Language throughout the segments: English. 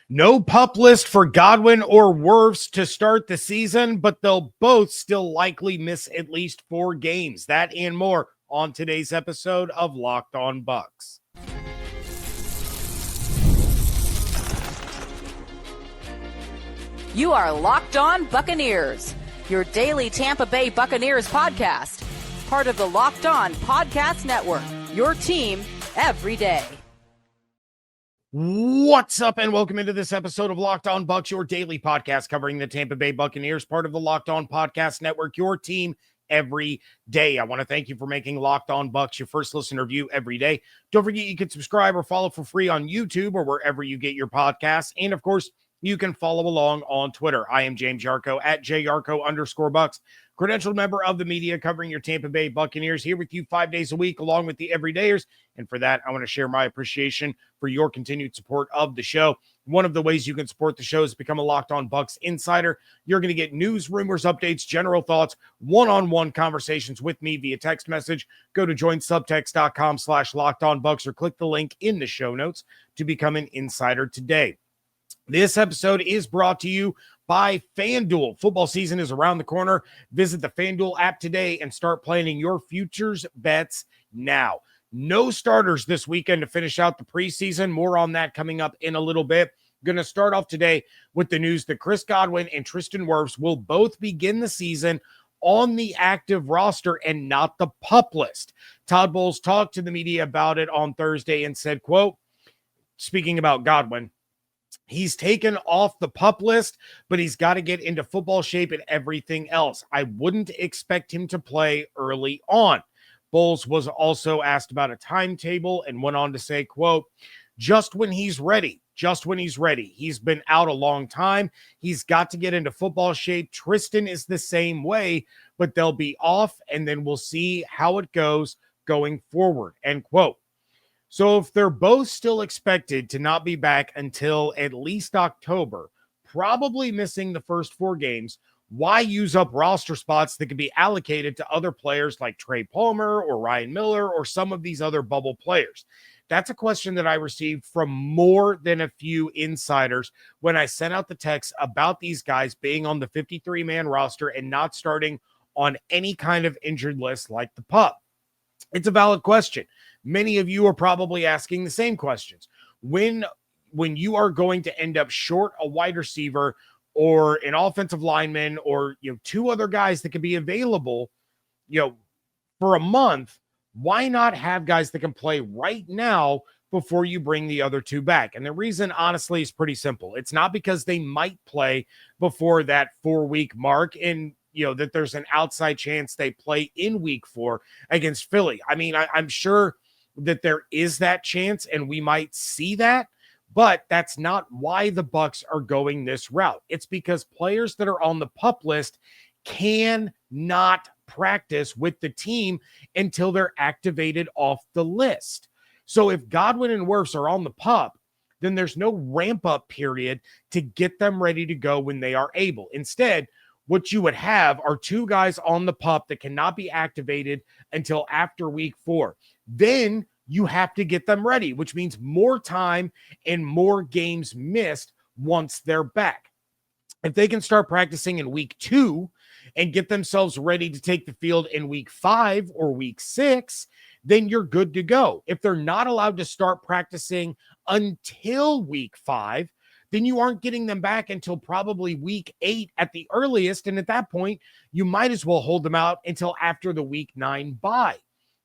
No PUP list for Godwin or Wirfs to start the season, but they'll both still likely miss at least 4 games. That and more on today's episode of Locked On Bucs. You are Locked On Buccaneers, your daily Tampa Bay Buccaneers podcast. Part of the Locked On Podcast Network, your team every day. What's up, and welcome into this episode of Locked On Bucs, your daily podcast covering the Tampa Bay Buccaneers, part of the Locked On Podcast Network, your team every day. I want to thank you for making Locked On Bucs your first listen or view every day. Don't forget you can subscribe or follow for free on YouTube or wherever you get your podcasts. And of course, you can follow along on Twitter. I am James Yarcho at JYarcho_Bucs, credentialed member of the media covering your Tampa Bay Buccaneers, here with you 5 days a week along with the everydayers. And for that, I want to share my appreciation for your continued support of the show. One of the ways you can support the show is become a Locked On Bucs insider. You're going to get news, rumors, updates, general thoughts, one-on-one conversations with me via text message. Go to joinsubtext.com/LockedOnBucs or click the link in the show notes to become an insider today. This episode is brought to you by FanDuel. Football season is around the corner. Visit the FanDuel app today and start planning your futures bets now. No starters this weekend to finish out the preseason. More on that coming up in a little bit. Going to start off today with the news that Chris Godwin and Tristan Wirfs will both begin the season on the active roster and not the PUP list. Todd Bowles talked to the media about it on Thursday and said, quote, speaking about Godwin, he's taken off the PUP list, but he's got to get into football shape and everything else. I wouldn't expect him to play early on. Bowles was also asked about a timetable and went on to say, quote, just when he's ready. He's been out a long time. He's got to get into football shape. Tristan is the same way, but they'll be off, and then we'll see how it goes going forward, end quote. So if they're both still expected to not be back until at least October, probably missing the first 4 games, why use up roster spots that could be allocated to other players like Trey Palmer or Ryan Miller or some of these other bubble players? That's a question that I received from more than a few insiders when I sent out the text about these guys being on the 53-man roster and not starting on any kind of injured list like the PUP. It's a valid question. Many of you are probably asking the same questions. When you are going to end up short a wide receiver or an offensive lineman or 2 other guys that can be available, for a month, why not have guys that can play right now before you bring the other 2 back? And the reason, honestly, is pretty simple. It's not because they might play before that 4-week mark and that there's an outside chance they play in week 4 against Philly. I mean, I'm sure that there is that chance and we might see that, but that's not why the Bucs are going this route. It's because players that are on the PUP list cannot practice with the team until they're activated off the list. So if Godwin and Wirfs are on the PUP, then there's no ramp up period to get them ready to go when they are able. Instead, what you would have are 2 guys on the PUP that cannot be activated until after week 4. Then you have to get them ready, which means more time and more games missed once they're back. If they can start practicing in week 2 and get themselves ready to take the field in week 5 or week 6, then you're good to go. If they're not allowed to start practicing until week 5, then you aren't getting them back until probably week 8 at the earliest. And at that point, you might as well hold them out until after the week 9 bye.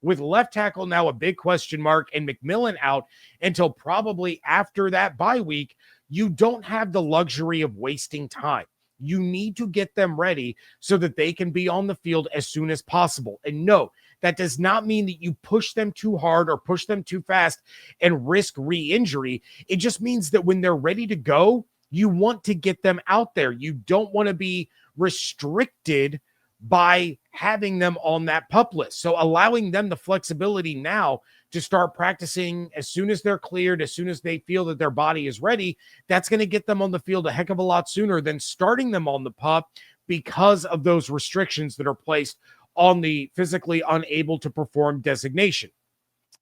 With left tackle now a big question mark and McMillan out until probably after that bye week, you don't have the luxury of wasting time. You need to get them ready so that they can be on the field as soon as possible. And no, that does not mean that you push them too hard or push them too fast and risk re-injury. It just means that when they're ready to go, you want to get them out there. You don't want to be restricted by having them on that PUP list. So allowing them the flexibility now to start practicing as soon as they're cleared, as soon as they feel that their body is ready, that's going to get them on the field a heck of a lot sooner than starting them on the PUP because of those restrictions that are placed on the physically unable to perform designation.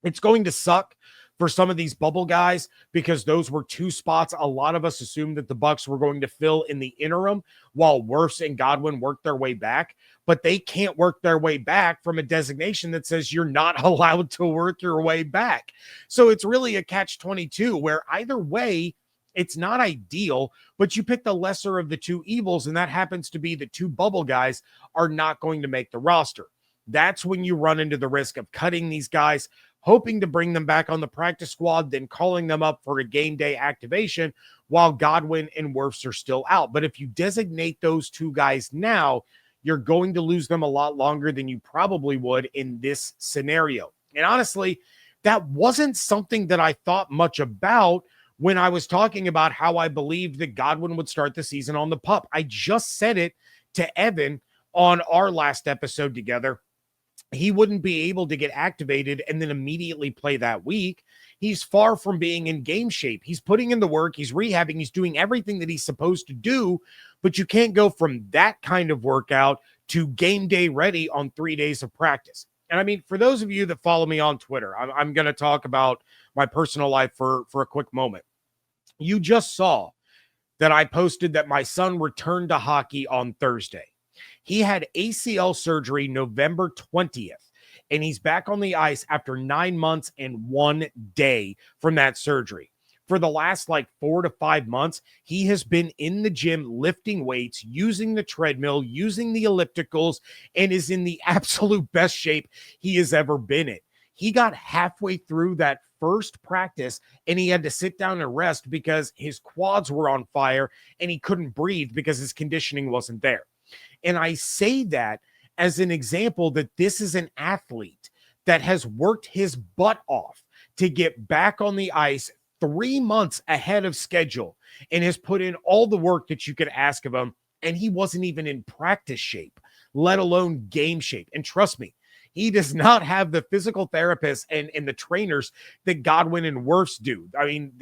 It's going to suck for some of these bubble guys, because those were two spots a lot of us assumed that the Bucs were going to fill in the interim while Wirfs and Godwin worked their way back. But they can't work their way back from a designation that says you're not allowed to work your way back. So it's really a catch-22 where either way, it's not ideal, but you pick the lesser of the two evils, and that happens to be the two bubble guys are not going to make the roster. That's when you run into the risk of cutting these guys, hoping to bring them back on the practice squad, then calling them up for a game day activation while Godwin and Wirfs are still out. But if you designate those two guys now, you're going to lose them a lot longer than you probably would in this scenario. And honestly, that wasn't something that I thought much about when I was talking about how I believed that Godwin would start the season on the PUP. I just said it to Evan on our last episode together. He wouldn't be able to get activated and then immediately play that week. He's far from being in game shape. He's putting in the work. He's rehabbing. He's doing everything that he's supposed to do, but you can't go from that kind of workout to game day ready on 3 days of practice. And I mean, for those of you that follow me on Twitter, I'm going to talk about my personal life for a quick moment. You just saw that I posted that my son returned to hockey on Thursday. He had ACL surgery November 20th, and he's back on the ice after 9 months and 1 day from that surgery. For the last 4 to 5 months, he has been in the gym lifting weights, using the treadmill, using the ellipticals, and is in the absolute best shape he has ever been in. He got halfway through that first practice and he had to sit down and rest because his quads were on fire and he couldn't breathe because his conditioning wasn't there. And I say that as an example that this is an athlete that has worked his butt off to get back on the ice 3 months ahead of schedule and has put in all the work that you could ask of him. And he wasn't even in practice shape, let alone game shape. And trust me, he does not have the physical therapists and the trainers that Godwin and Wirfs do. I mean,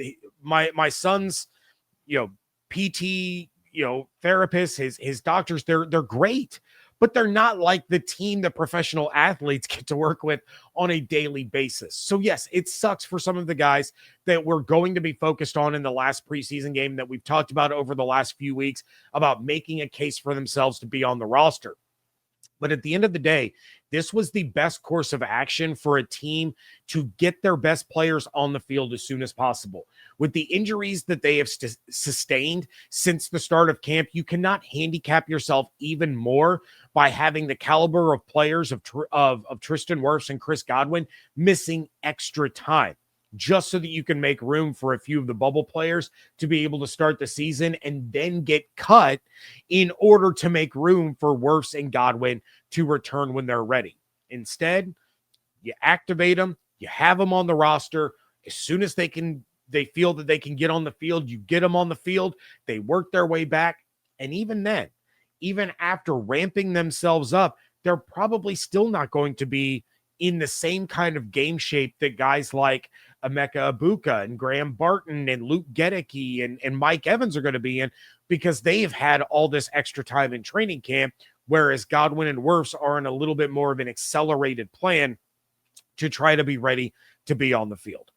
my son's, PT, therapists, his doctors, they're great, but they're not like the team that professional athletes get to work with on a daily basis. So yes, it sucks for some of the guys that we're going to be focused on in the last preseason game that we've talked about over the last few weeks about making a case for themselves to be on the roster. But at the end of the day, this was the best course of action for a team to get their best players on the field as soon as possible. With the injuries that they have sustained since the start of camp, you cannot handicap yourself even more by having the caliber of players of Tristan Wirfs and Chris Godwin missing extra time, just so that you can make room for a few of the bubble players to be able to start the season and then get cut in order to make room for Wirfs and Godwin to return when they're ready. Instead, you activate them, you have them on the roster. As soon as they feel that they can get on the field, you get them on the field, they work their way back. And even then, even after ramping themselves up, they're probably still not going to be in the same kind of game shape that guys like Emeka Egbuka and Graham Barton and Luke Gedeke and Mike Evans are going to be in, because they've had all this extra time in training camp, whereas Godwin and Wirfs are in a little bit more of an accelerated plan to try to be ready to be on the field.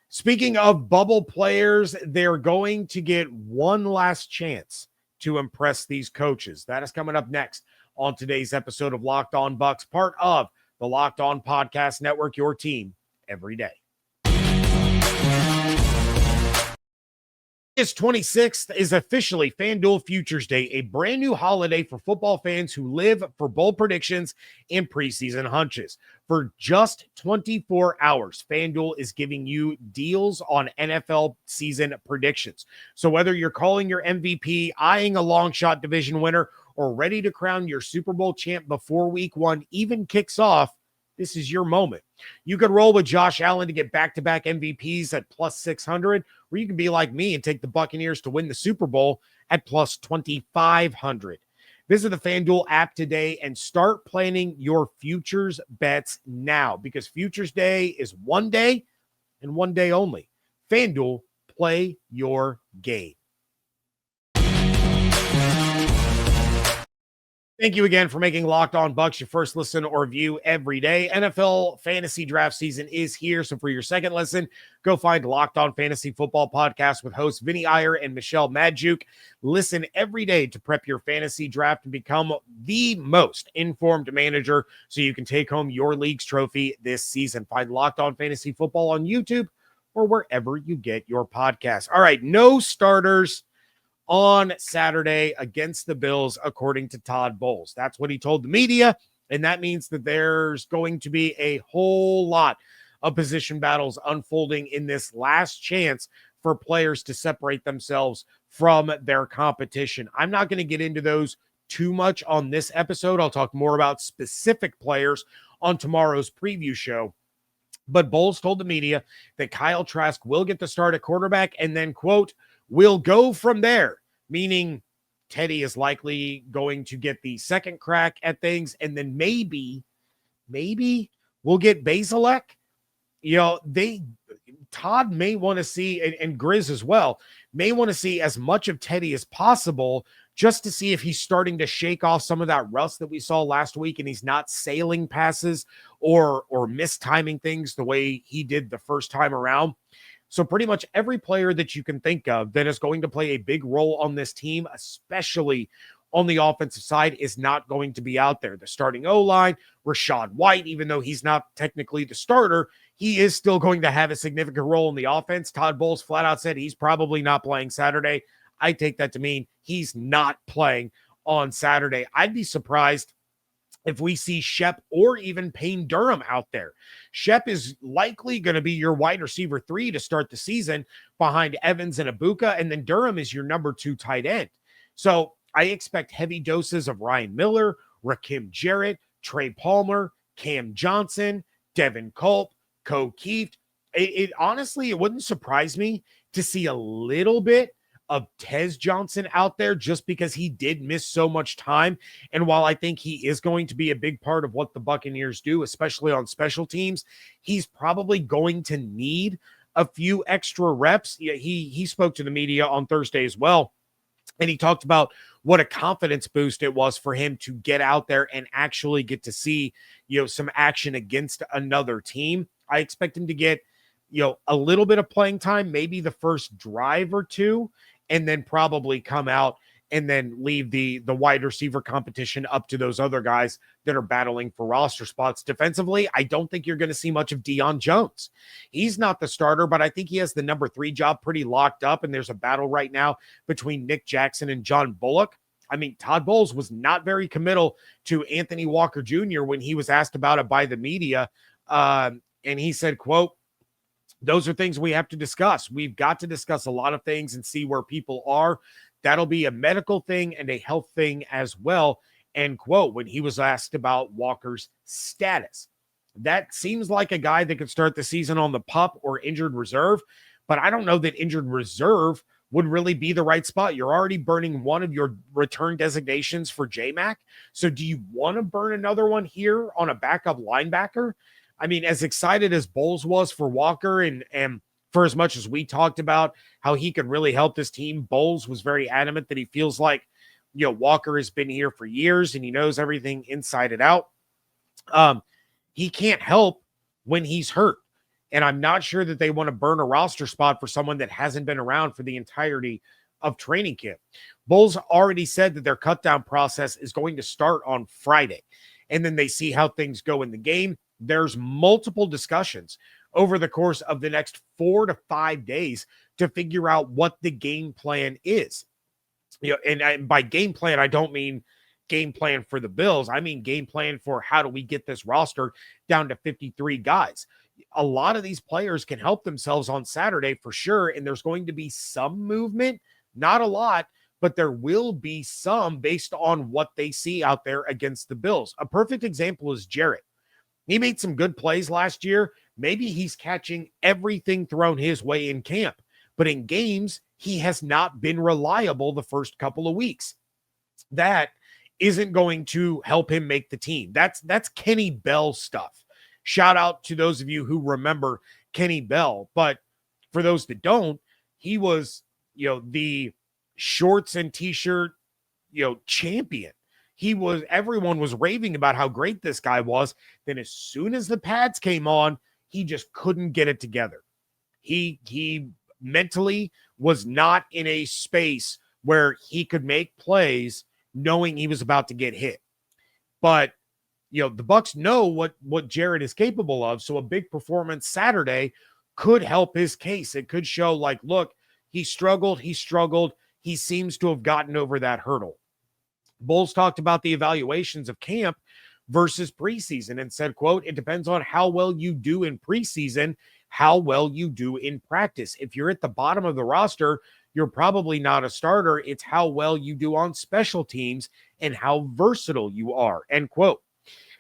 Speaking of bubble players, they're going to get one last chance to impress these coaches. That is coming up next on today's episode of Locked On Bucs, part of the Locked On Podcast Network, your team every day. August 26th is officially FanDuel Futures Day, a brand new holiday for football fans who live for bold predictions and preseason hunches. For just 24 hours, FanDuel is giving you deals on NFL season predictions. So whether you're calling your MVP, eyeing a long shot division winner, or ready to crown your Super Bowl champ before week 1 even kicks off, this is your moment. You could roll with Josh Allen to get back-to-back MVPs at plus 600, or you can be like me and take the Buccaneers to win the Super Bowl at plus 2,500. Visit the FanDuel app today and start planning your futures bets now, because Futures Day is one day and one day only. FanDuel, play your game. Thank you again for making Locked On Bucs your first listen or view every day. NFL fantasy draft season is here, so for your second listen, go find Locked On Fantasy Football Podcast with hosts Vinny Iyer and Michelle Madjuk. Listen every day to prep your fantasy draft and become the most informed manager so you can take home your league's trophy this season. Find Locked On Fantasy Football on YouTube or wherever you get your podcasts. All right, no starters on Saturday against the Bills, according to Todd Bowles. That's what he told the media, and that means that there's going to be a whole lot of position battles unfolding in this last chance for players to separate themselves from their competition. I'm not going to get into those too much on this episode. I'll talk more about specific players on tomorrow's preview show. But Bowles told the media that Kyle Trask will get the start at quarterback and then, quote, "we'll go from there," meaning Teddy is likely going to get the second crack at things, and then maybe we'll get Basilek. Todd may want to see, and Grizz as well, may want to see as much of Teddy as possible just to see if he's starting to shake off some of that rust that we saw last week and he's not sailing passes or mistiming things the way he did the first time around. So pretty much every player that you can think of that is going to play a big role on this team, especially on the offensive side, is not going to be out there. The starting O-line, Rachaad White, even though he's not technically the starter, he is still going to have a significant role in the offense. Todd Bowles flat out said he's probably not playing Saturday. I take that to mean he's not playing on Saturday. I'd be surprised if we see Shep or even Payne Durham out there. Shep is likely going to be your wide receiver 3 to start the season behind Evans and Ibuka, and then Durham is your number 2 tight end. So I expect heavy doses of Ryan Miller, Rakim Jarrett, Trey Palmer, Cam Johnson, Devin Culp, Ko Kieft. It honestly, it wouldn't surprise me to see a little bit of Tez Johnson out there just because he did miss so much time. And while I think he is going to be a big part of what the Buccaneers do, especially on special teams, he's probably going to need a few extra reps. Yeah, he spoke to the media on Thursday as well, and he talked about what a confidence boost it was for him to get out there and actually get to see, some action against another team. I expect him to get, a little bit of playing time, maybe the first drive or two, and then probably come out and then leave the wide receiver competition up to those other guys that are battling for roster spots. Defensively, I don't think you're going to see much of Deion Jones. He's not the starter, but I think he has the number 3 job pretty locked up, and there's a battle right now between Nick Jackson and John Bullock. I mean, Todd Bowles was not very committal to Anthony Walker Jr. when he was asked about it by the media, and he said, quote, "those are things we have to discuss. We've got to discuss a lot of things and see where people are. That'll be a medical thing and a health thing as well," end quote, when he was asked about Walker's status. That seems like a guy that could start the season on the PUP or injured reserve, but I don't know that injured reserve would really be the right spot. You're already burning one of your return designations for J-Mac. So do you want to burn another one here on a backup linebacker? I mean, as excited as Bowles was for Walker and for as much as we talked about how he could really help this team, Bowles was very adamant that he feels like, Walker has been here for years and he knows everything inside and out. He can't help when he's hurt. And I'm not sure that they want to burn a roster spot for someone that hasn't been around for the entirety of training camp. Bowles already said that their cutdown process is going to start on Friday, and then they see how things go in the game. There's multiple discussions over the course of the next 4 to 5 days to figure out what the game plan is. And by game plan, I don't mean game plan for the Bills. I mean game plan for how do we get this roster down to 53 guys. A lot of these players can help themselves on Saturday for sure, and there's going to be some movement, not a lot, but there will be some based on what they see out there against the Bills. A perfect example is Jarrett. He made some good plays last year. Maybe he's catching everything thrown his way in camp, but in games, he has not been reliable the first couple of weeks. That isn't going to help him make the team. That's Kenny Bell stuff. Shout out to those of you who remember Kenny Bell, but for those that don't, he was, the shorts and t-shirt, champion. everyone was raving about how great this guy was. Then as soon as the pads came on, he just couldn't get it together. He mentally was not in a space where he could make plays knowing he was about to get hit. But the Bucs know what Jared is capable of, so a big performance Saturday could help his case. It could show like, look, he struggled. He seems to have gotten over that hurdle. Bowles talked about the evaluations of camp versus preseason and said, quote, "It depends on how well you do in preseason, how well you do in practice. If you're at the bottom of the roster, you're probably not a starter. It's how well you do on special teams and how versatile you are," end quote.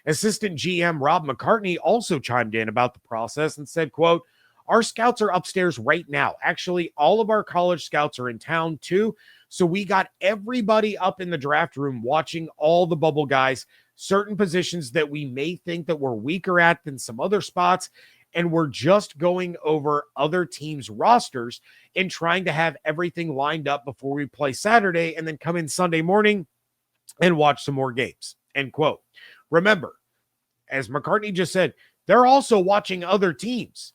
Assistant GM Rob McCartney also chimed in about the process and said, quote, "Our scouts are upstairs right now. Actually, all of our college scouts are in town too. So we got everybody up in the draft room watching all the bubble guys, certain positions that we may think that we're weaker at than some other spots. And we're just going over other teams' rosters and trying to have everything lined up before we play Saturday and then come in Sunday morning and watch some more games," end quote. Remember, as McCartney just said, they're also watching other teams.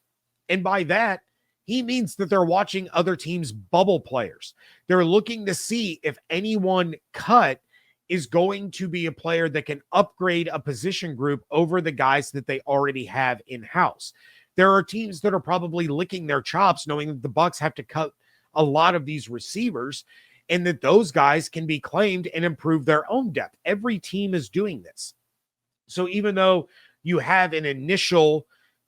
And by that, he means that they're watching other teams' bubble players. They're looking to see if anyone cut is going to be a player that can upgrade a position group over the guys that they already have in-house. There are teams that are probably licking their chops knowing that the Bucs have to cut a lot of these receivers and that those guys can be claimed and improve their own depth. Every team is doing this. So even though you have an initial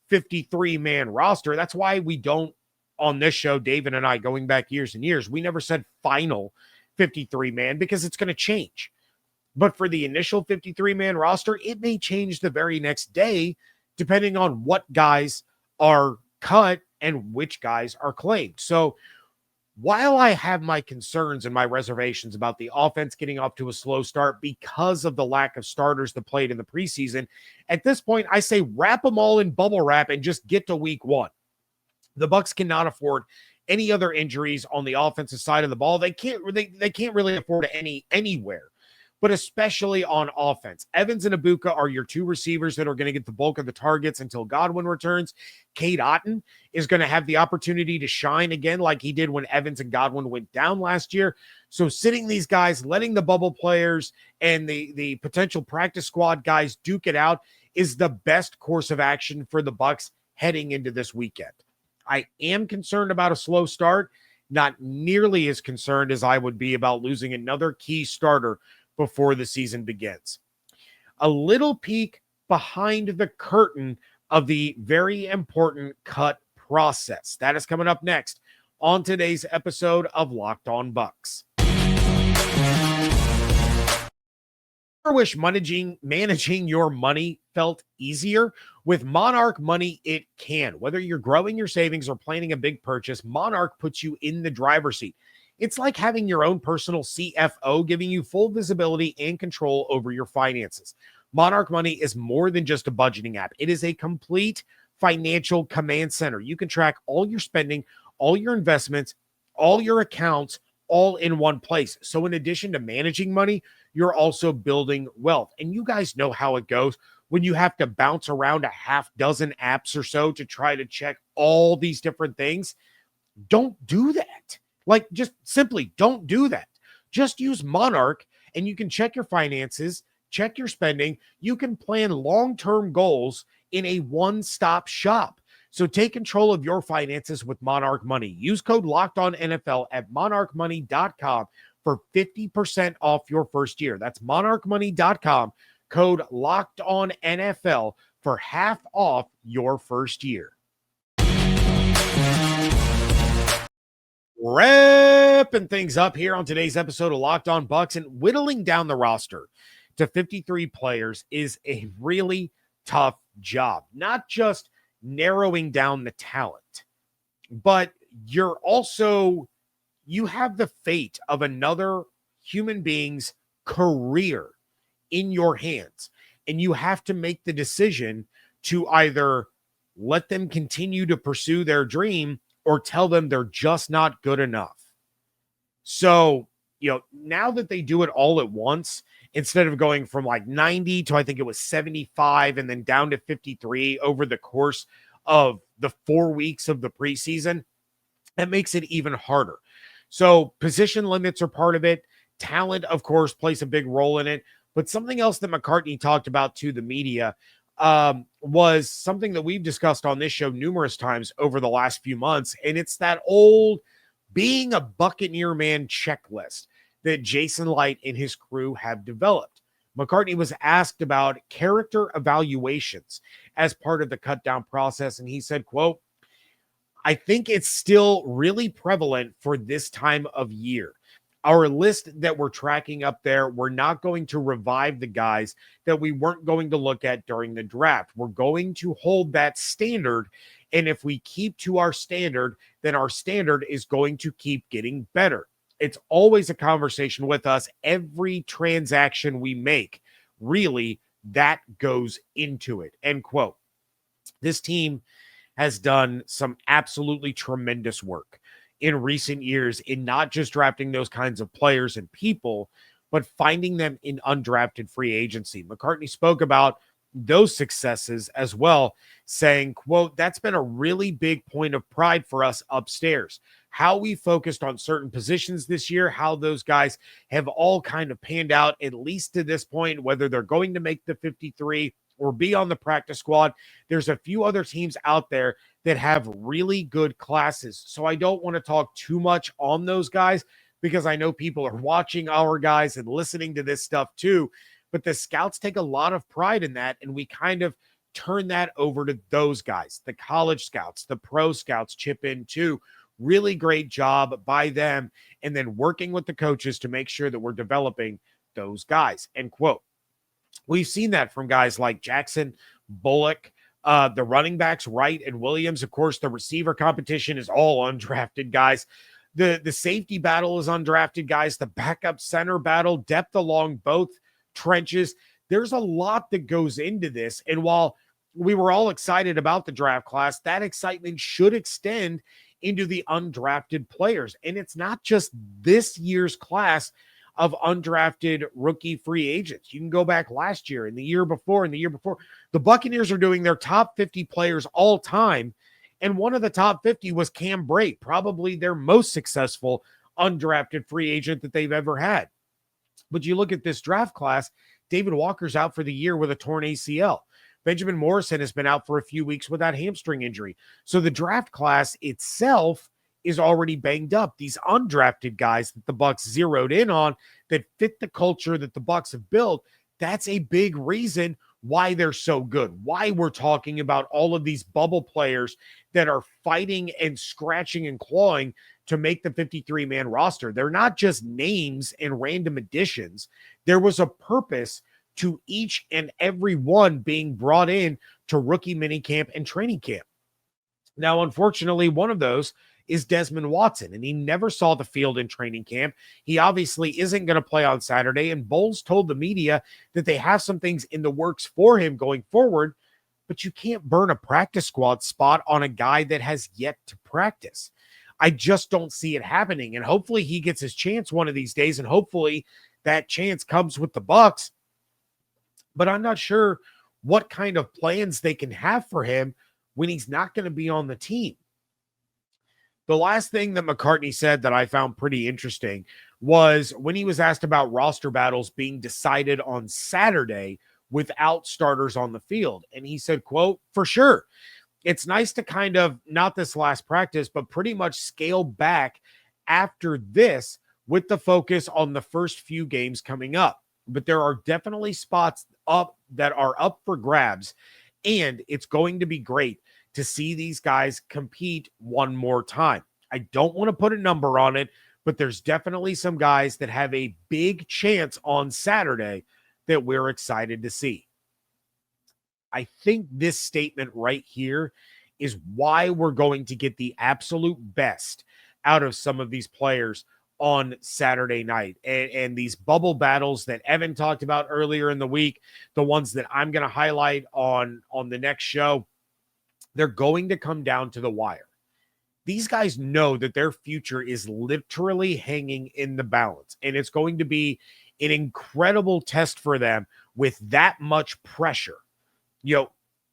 53-man roster, that's why we don't, on this show, David and I, going back years and years, we never said final 53-man because it's going to change. But for the initial 53-man roster, it may change the very next day depending on what guys are cut and which guys are claimed. So while I have my concerns and my reservations about the offense getting off to a slow start because of the lack of starters that played in the preseason, at this point, I say wrap them all in bubble wrap and just get to week one. The Bucs cannot afford any other injuries on the offensive side of the ball. They can't really afford any anywhere, but especially on offense. Evans and Ibuka are your two receivers that are going to get the bulk of the targets until Godwin returns. Cade Otton is going to have the opportunity to shine again like he did when Evans and Godwin went down last year. So sitting these guys, letting the bubble players and the potential practice squad guys duke it out is the best course of action for the Bucs heading into this weekend. I am concerned about a slow start, not nearly as concerned as I would be about losing another key starter before the season begins. A little peek behind the curtain of the very important cut process. That is coming up next on today's episode of Locked On Bucs. I wish managing your money felt easier. With Monarch Money, it can. Whether you're growing your savings or planning a big purchase, Monarch puts you in the driver's seat. It's like having your own personal CFO, giving you full visibility and control over your finances. Monarch Money is more than just a budgeting app. It is a complete financial command center. You can track all your spending, all your investments, all your accounts, all in one place. So in addition to managing money, you're also building wealth. And you guys know how it goes when you have to bounce around a half dozen apps or so to try to check all these different things. Don't do that. Like, just simply don't do that. Just use Monarch and you can check your finances, check your spending. You can plan long-term goals in a one-stop shop. So take control of your finances with Monarch Money. Use code LOCKEDONNFL at monarchmoney.com for 50% off your first year. That's monarchmoney.com, code LOCKEDONNFL for half off your first year. Wrapping things up here on today's episode of Locked On Bucs, and whittling down the roster to 53 players is a really tough job. Not just narrowing down the talent, but you have the fate of another human being's career in your hands, and you have to make the decision to either let them continue to pursue their dream or tell them they're just not good enough. So, now that they do it all at once instead of going from like 90 to I think it was 75 and then down to 53 over the course of the 4 weeks of the preseason, that makes it even harder. So position limits are part of it. Talent, of course, plays a big role in it. But something else that McCartney talked about to the media was something that we've discussed on this show numerous times over the last few months. And it's that old being a Buccaneer man checklist that Jason Light and his crew have developed. McCartney was asked about character evaluations as part of the cut down process. And he said, quote, I think it's still really prevalent for this time of year. Our list that we're tracking up there, we're not going to revive the guys that we weren't going to look at during the draft. We're going to hold that standard. And if we keep to our standard, then our standard is going to keep getting better. It's always a conversation with us. Every transaction we make, really, that goes into it. End quote. This team has done some absolutely tremendous work in recent years in not just drafting those kinds of players and people, but finding them in undrafted free agency. McCartney spoke about those successes as well, saying, quote, that's been a really big point of pride for us upstairs. How we focused on certain positions this year, how those guys have all kind of panned out, at least to this point, whether they're going to make the 53 or be on the practice squad. There's a few other teams out there that have really good classes. So I don't want to talk too much on those guys because I know people are watching our guys and listening to this stuff too. But the scouts take a lot of pride in that. And we kind of turn that over to those guys. The college scouts, the pro scouts chip in too. Really great job by them. And then working with the coaches to make sure that we're developing those guys. End quote. We've seen that from guys like Jackson, Bullock, the running backs, Wright and Williams. Of course, the receiver competition is all undrafted guys. The safety battle is undrafted guys. The backup center battle, depth along both trenches. There's a lot that goes into this. And while we were all excited about the draft class, that excitement should extend into the undrafted players. And it's not just this year's class of undrafted rookie free agents. You can go back last year and the year before and the year before. The Buccaneers are doing their top 50 players all time. And one of the top 50 was Cam Brate, probably their most successful undrafted free agent that they've ever had. But you look at this draft class, David Walker's out for the year with a torn ACL. Benjamin Morrison has been out for a few weeks with that hamstring injury. So the draft class itself is already banged up. These undrafted guys that the Bucs zeroed in on that fit the culture that the Bucs have built, that's a big reason why they're so good, why we're talking about all of these bubble players that are fighting and scratching and clawing to make the 53-man roster. They're not just names and random additions. There was a purpose to each and every one being brought in to rookie minicamp and training camp. Now, unfortunately, one of those is Desmond Watson, and he never saw the field in training camp. He obviously isn't going to play on Saturday, and Bowles told the media that they have some things in the works for him going forward, but you can't burn a practice squad spot on a guy that has yet to practice. I just don't see it happening, and hopefully he gets his chance one of these days, and hopefully that chance comes with the Bucs, but I'm not sure what kind of plans they can have for him when he's not going to be on the team. The last thing that McCartney said that I found pretty interesting was when he was asked about roster battles being decided on Saturday without starters on the field. And he said, quote, for sure, it's nice to kind of, not this last practice, but pretty much scale back after this with the focus on the first few games coming up. But there are definitely spots up that are up for grabs, and it's going to be great to see these guys compete one more time. I don't want to put a number on it, but there's definitely some guys that have a big chance on Saturday that we're excited to see. I think this statement right here is why we're going to get the absolute best out of some of these players on Saturday night. And these bubble battles that Evan talked about earlier in the week, the ones that I'm going to highlight on the next show, they're going to come down to the wire. These guys know that their future is literally hanging in the balance, and it's going to be an incredible test for them with that much pressure.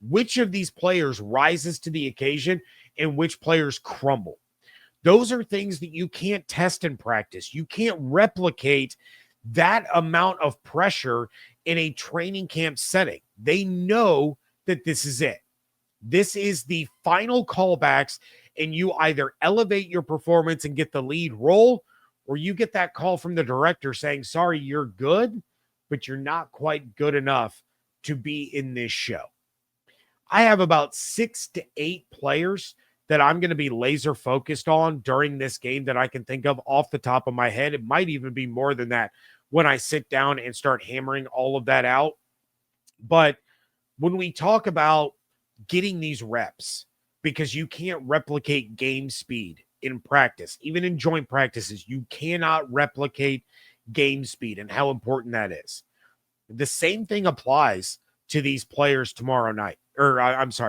Which of these players rises to the occasion and which players crumble? Those are things that you can't test in practice. You can't replicate that amount of pressure in a training camp setting. They know that this is it. This is the final callbacks, and you either elevate your performance and get the lead role, or you get that call from the director saying, sorry, you're good, but you're not quite good enough to be in this show. I have about 6 to 8 players that I'm going to be laser focused on during this game that I can think of off the top of my head. It might even be more than that when I sit down and start hammering all of that out. But when we talk about getting these reps, because you can't replicate game speed in practice, even in joint practices, you cannot replicate game speed and how important that is. The same thing applies to these players tomorrow night,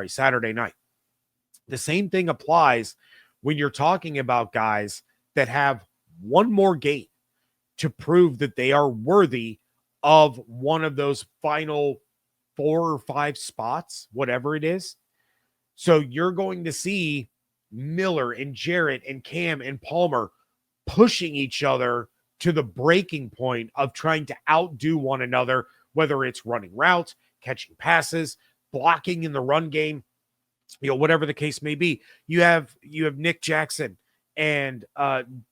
Saturday night. The same thing applies when you're talking about guys that have one more game to prove that they are worthy of one of those final 4 or 5 spots, whatever it is. So you're going to see Miller and Jarrett and Cam and Palmer pushing each other to the breaking point of trying to outdo one another, whether it's running routes, catching passes, blocking in the run game, whatever the case may be. You have Nick Jackson and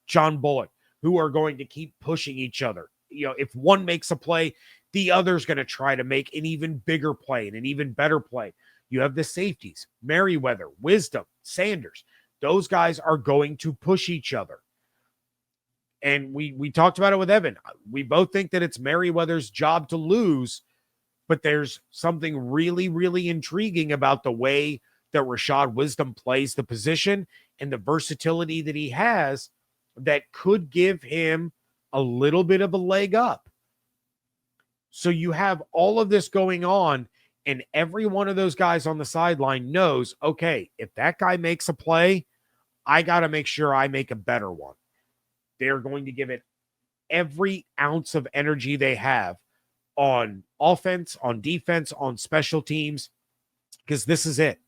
John Bullock, who are going to keep pushing each other. If one makes a play, the other's going to try to make an even bigger play and an even better play. You have the safeties, Merriweather, Wisdom, Sanders. Those guys are going to push each other. And we talked about it with Evan. We both think that it's Merriweather's job to lose, but there's something really, really intriguing about the way that Rashad Wisdom plays the position and the versatility that he has that could give him a little bit of a leg up. So you have all of this going on, and every one of those guys on the sideline knows, okay, if that guy makes a play, I got to make sure I make a better one. They're going to give it every ounce of energy they have on offense, on defense, on special teams, because this is it.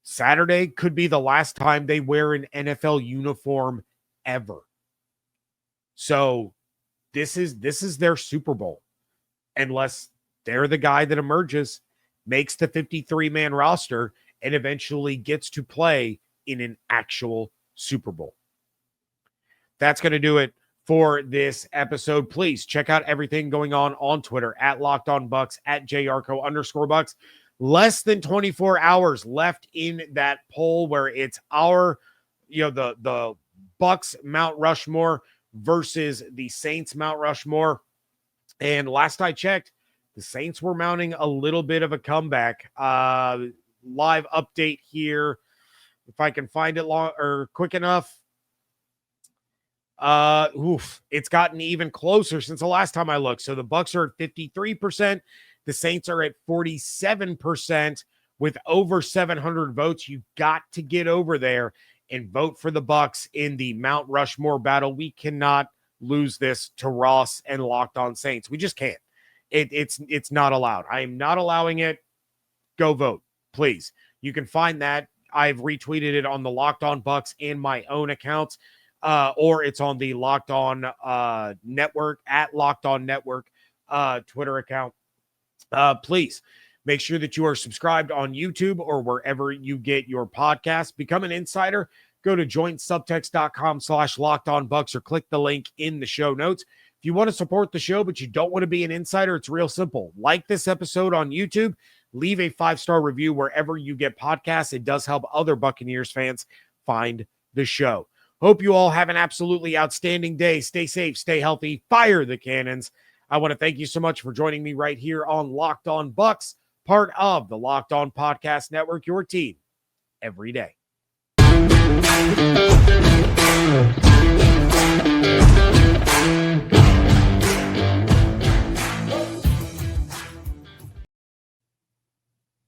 Saturday could be the last time they wear an NFL uniform ever. So this is their Super Bowl, unless they're the guy that emerges, makes the 53-man roster, and eventually gets to play in an actual Super Bowl. That's going to do it for this episode. Please check out everything going on Twitter at Locked On Bucs, at @JYarcho_Bucs. Less than 24 hours left in that poll where it's our, the Bucs Mount Rushmore versus the Saints Mount Rushmore. And last I checked, the Saints were mounting a little bit of a comeback. Live update here, if I can find it quick enough. It's gotten even closer since the last time I looked. So the Bucs are at 53%. The Saints are at 47% with over 700 votes. You got to get over there and vote for the Bucs in the Mount Rushmore battle. We cannot lose this to Ross and Locked On Saints. We just can't. It's not allowed. I am not allowing it. Go vote, please. You can find that. I've retweeted it on the Locked On Bucs and my own accounts, or it's on the Locked On Network, at Locked On Network Twitter account. Please make sure that you are subscribed on YouTube or wherever you get your podcast. Become an insider. Go to joinsubtext.com/LockedOnBucs or click the link in the show notes. If you want to support the show, but you don't want to be an insider, it's real simple. Like this episode on YouTube, leave a 5-star review wherever you get podcasts. It does help other Buccaneers fans find the show. Hope you all have an absolutely outstanding day. Stay safe, stay healthy, fire the cannons. I want to thank you so much for joining me right here on Locked On Bucs, part of the Locked On Podcast Network, your team every day.